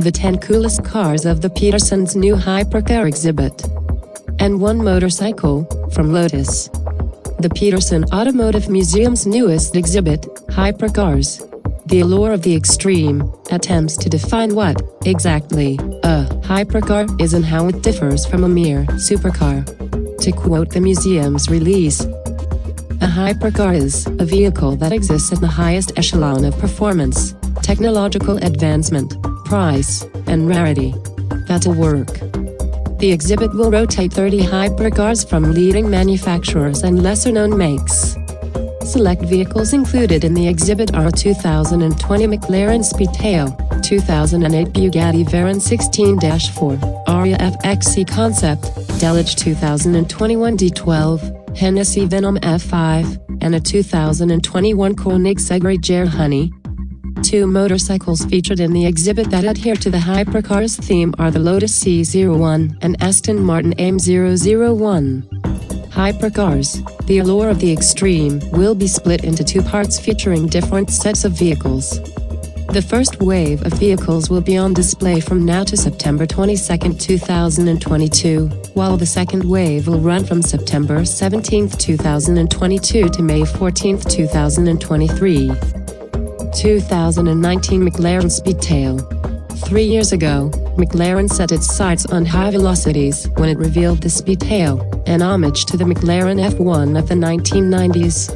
the 10 coolest cars of the Petersen's new Hypercar exhibit. And 1 motorcycle, from Lotus. The Petersen Automotive Museum's newest exhibit, Hypercars. The Allure of the Extreme, attempts to define what, exactly, a hypercar is and how it differs from a mere supercar. To quote the museum's release, a hypercar is a vehicle that exists at the highest echelon of performance, technological advancement, price, and rarity. That'll work. The exhibit will rotate 30 hypercars from leading manufacturers and lesser-known makes. Select vehicles included in the exhibit are 2020 Mclaren Speedtail, 2008 Bugatti Veron 16-4, Aria FXC Concept, Deluge 2021 D12, Hennessey Venom F5, and a 2021 Koenigsegg Agera Rs. 2 motorcycles featured in the exhibit that adhere to the Hypercars theme are the Lotus C01 and Aston Martin AIM 001. Hypercars, the Allure of the Extreme, will be split into 2 parts featuring different sets of vehicles. The first wave of vehicles will be on display from now to September 22, 2022, while the second wave will run from September 17, 2022 to May 14, 2023. 2019 Mclaren Speedtail. 3 years ago, McLaren set its sights on high velocities when it revealed the Speedtail, an homage to the McLaren F1 of the 1990s.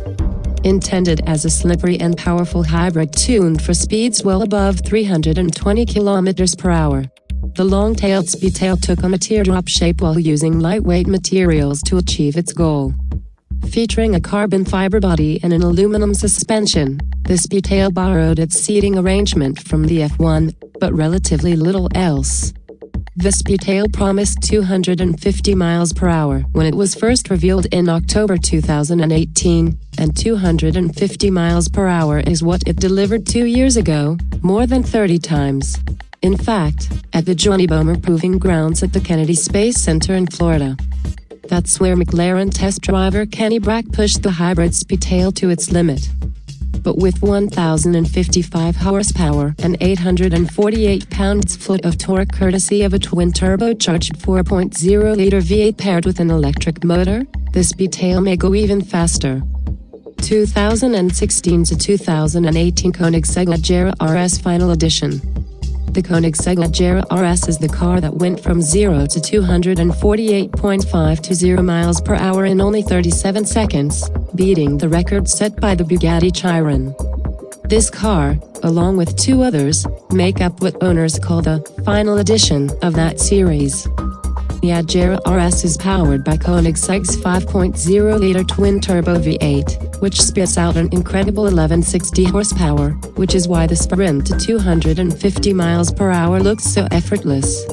Intended as a slippery and powerful hybrid tuned for speeds well above 320 km per hour. The long-tailed Speedtail took on a teardrop shape while using lightweight materials to achieve its goal. Featuring a carbon fiber body and an aluminum suspension, the Speedtail borrowed its seating arrangement from the F1, but relatively little else. The Speedtail promised 250 miles per hour when it was first revealed in October 2018, and 250 miles per hour is what it delivered 2 years ago, more than 30 times. In fact, at the Johnny Bomer Proving Grounds at the Kennedy Space Center in Florida. That's where McLaren test driver Kenny Brack pushed the hybrid Speedtail to its limit. But with 1,055 horsepower and 848 pounds-foot of torque courtesy of a twin-turbocharged 4.0-liter V8 paired with an electric motor, the Speedtail may go even faster. 2016 to 2018 Koenigsegg Agera Rs Final Edition. The Koenigsegg Agera Rs is the car that went from 0 to 248.5 to 0 miles per hour in only 37 seconds, beating the record set by the Bugatti Chiron. This car, along with 2 others, make up what owners call the final edition of that series. The Agera Rs is powered by Koenigsegg's 5.0-liter twin-turbo V8, which spits out an incredible 1160 horsepower, which is why the sprint to 250 miles per hour looks so effortless.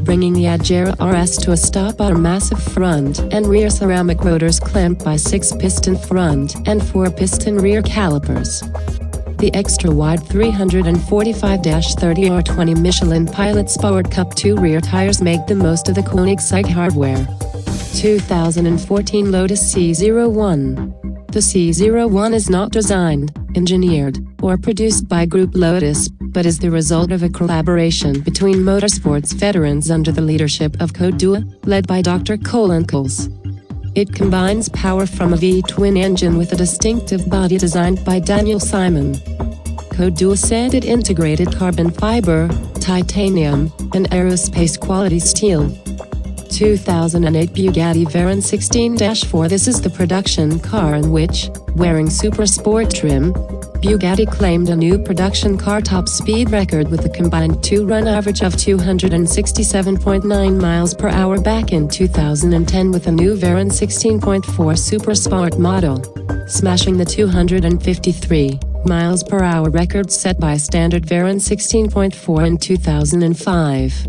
Bringing the Agera Rs to a stop are massive front and rear ceramic rotors clamped by 6-piston front and 4-piston rear calipers. The extra-wide 345-30R20 Michelin Pilot Sport Cup 2 rear tires make the most of the Koenigsegg hardware. 2014 Lotus C01. The C01 is not designed, engineered, or produced by Group Lotus, but is the result of a collaboration between motorsports veterans under the leadership of Koenigsegg, led by Dr. Koenigsegg. It combines power from a V-twin engine with a distinctive body designed by Daniel Simon. Koenigsegg said it integrated carbon fiber, titanium, and aerospace-quality steel. 2008 Bugatti Veron 16-4. This is the production car in which, wearing super sport trim, Bugatti claimed a new production car top speed record with a combined 2-run average of 267.9 miles per hour back in 2010 with a new Veron 16.4 Super Sport model, smashing the 253 miles per hour record set by a standard Veron 16.4 in 2005.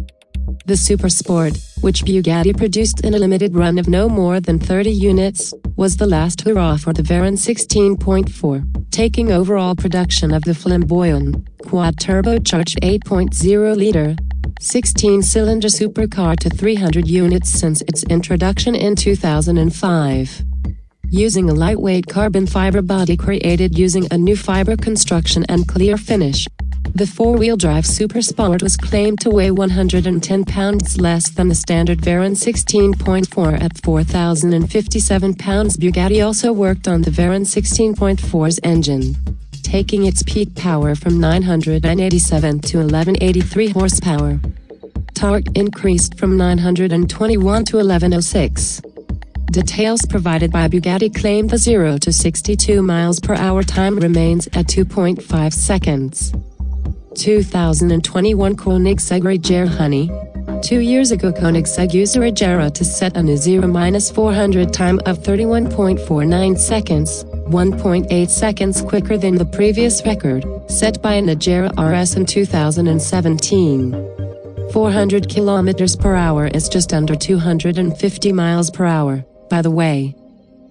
The Super Sport, which Bugatti produced in a limited run of no more than 30 units, was the last hurrah for the Veron 16.4, taking overall production of the flamboyant, quad-turbocharged 8.0-liter, 16-cylinder supercar to 300 units since its introduction in 2005. Using a lightweight carbon fiber body created using a new fiber construction and clear finish, The four-wheel drive Supersport was claimed to weigh 110 pounds less than the standard Veron 16.4 at 4,057 pounds. Bugatti also worked on the Veron 16.4's engine, taking its peak power from 987 to 1183 horsepower. Torque increased from 921 to 1106. Details provided by Bugatti claim the 0 to 62 miles per hour time remains at 2.5 seconds. 2021 Koenigsegg Agera Rs. 2 years ago Koenigsegg Agera Rs to set a new 0-400 time of 31.49 seconds, 1.8 seconds quicker than the previous record, set by an Agera Rs in 2017. 400 kilometers per hour is just under 250 miles per hour, by the way.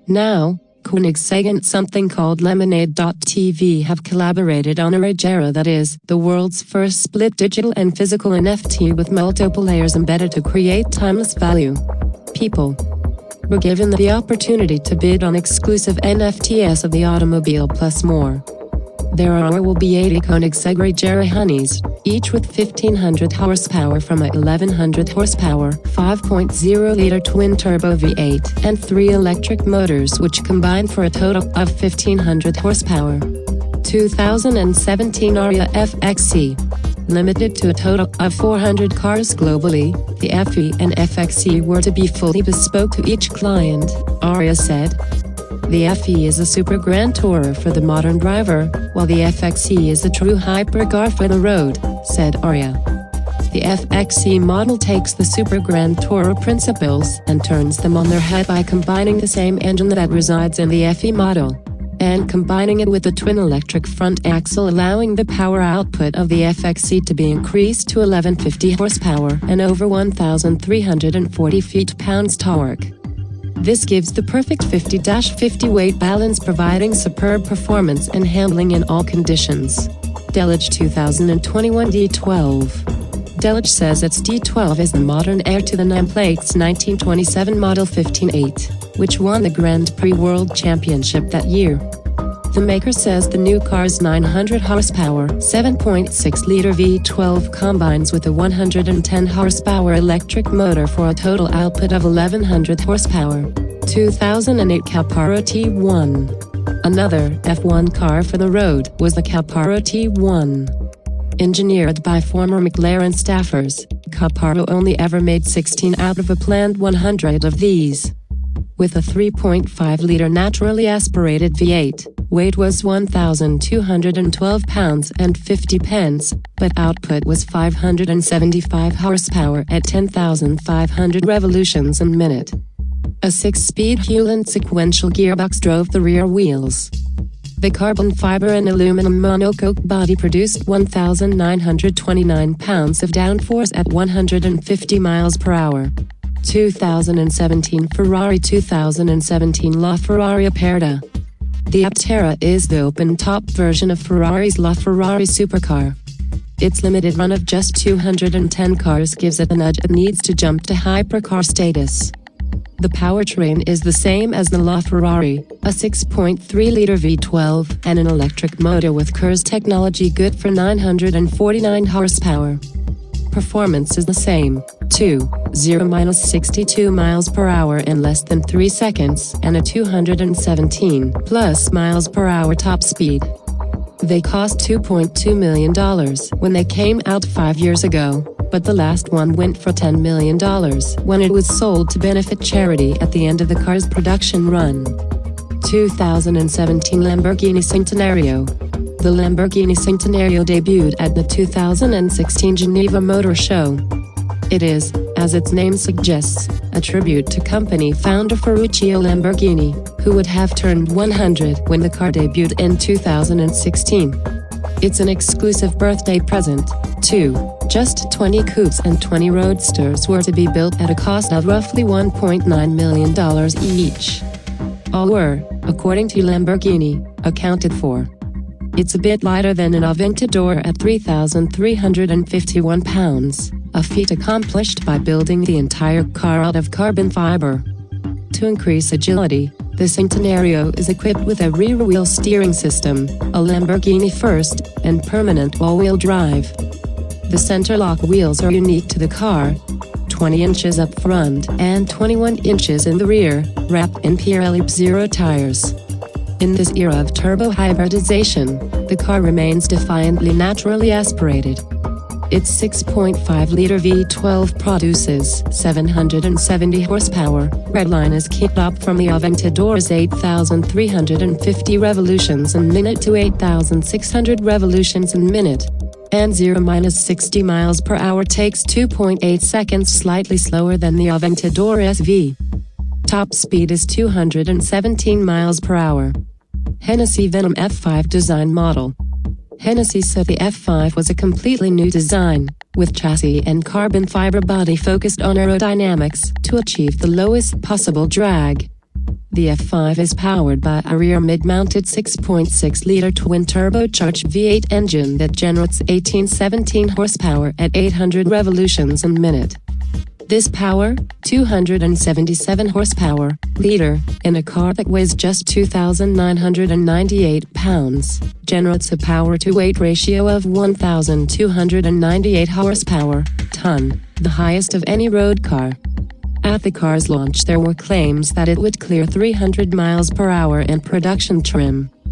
Now, Koenigsegg and something called Lemonade.tv have collaborated on a Agera that is the world's first split digital and physical NFT with multiple layers embedded to create timeless value. People were given the opportunity to bid on exclusive NFTs of the automobile plus more. There will be 80 Koenigsegg Agera Rs, each with 1500 horsepower from a 1100 horsepower 5.0-liter twin-turbo V8 and 3 electric motors which combine for a total of 1500 horsepower. 2017 Aria FXE. Limited to a total of 400 cars globally, the FE and FXE were to be fully bespoke to each client, Aria said. The FE is a super grand tourer for the modern driver, while the FXE is a true hypercar for the road, said Aria. The FXE model takes the super grand tourer principles and turns them on their head by combining the same engine that resides in the FE model, and combining it with the twin electric front axle, allowing the power output of the FXE to be increased to 1150 horsepower and over 1,340 feet-pounds torque. This gives the perfect 50-50 weight balance, providing superb performance and handling in all conditions. Delage 2021 D12. Delage says its D12 is the modern heir to the nameplate's 1927 Model 15-8, which won the Grand Prix World Championship that year. The maker says the new car's 900 horsepower, 7.6-liter V12 combines with a 110 horsepower electric motor for a total output of 1100 horsepower. 2008 Capara T1. Another F1 car for the road was the Capara T1. Engineered by former Mclaren staffers, Capara only ever made 16 out of a planned 100 of these. With a 3.5-liter naturally aspirated V8, weight was 1,212 pounds and 50 pence, but output was 575 horsepower at 10,500 revolutions a minute. A 6-speed Hewland sequential gearbox drove the rear wheels. The carbon fiber and aluminum monocoque body produced 1,929 pounds of downforce at 150 miles per hour. 2017 Ferrari 2017 LaFerrari Aperta. The Aptera is the open-top version of Ferrari's LaFerrari supercar. Its limited run of just 210 cars gives it the nudge it needs to jump to hypercar status. The powertrain is the same as the LaFerrari, a 6.3-liter V12 and an electric motor with KERS technology good for 949 horsepower. Performance is the same, 0-62 miles per hour in less than 3 seconds and a 217+ miles per hour top speed. They cost $2.2 million when they came out 5 years ago, but the last one went for $10 million when it was sold to benefit charity at the end of the car's production run. 2017 Lamborghini Centenario. The Lamborghini Centenario debuted at the 2016 Geneva Motor Show. It is, as its name suggests, a tribute to company founder Ferruccio Lamborghini, who would have turned 100 when the car debuted in 2016. It's an exclusive birthday present, too. Just 20 coupes and 20 roadsters were to be built at a cost of roughly $1.9 million each. All were, according to Lamborghini, accounted for. It's a bit lighter than an Aventador at 3,351 pounds, a feat accomplished by building the entire car out of carbon fiber. To increase agility, The Centenario is equipped with a rear-wheel steering system, a Lamborghini first, and permanent all-wheel drive. The center-lock wheels are unique to the car, 20 inches up front and 21 inches in the rear, wrapped in Pirelli Zero tires. In this era of turbo hybridization, the car remains defiantly naturally aspirated. Its 6.5-liter V12 produces 770 horsepower. Redline is kicked up from the Aventador's 8,350 revolutions in minute to 8,600 revolutions in minute. And 0-60 miles per hour takes 2.8 seconds, slightly slower than the Aventador SV. Top speed is 217 miles per hour. Hennessey Venom F5 design model. Hennessey said the F5 was a completely new design, with chassis and carbon fiber body focused on aerodynamics to achieve the lowest possible drag. The F5 is powered by a rear mid-mounted 6.6-liter twin-turbocharged V8 engine that generates 1817 horsepower at 800 revolutions in minute. This power, 277 horsepower, liter, in a car that weighs just 2,998 pounds, generates a power-to-weight ratio of 1,298 horsepower, ton, the highest of any road car. At the car's launch there were claims that it would clear 300 miles per hour in production trim.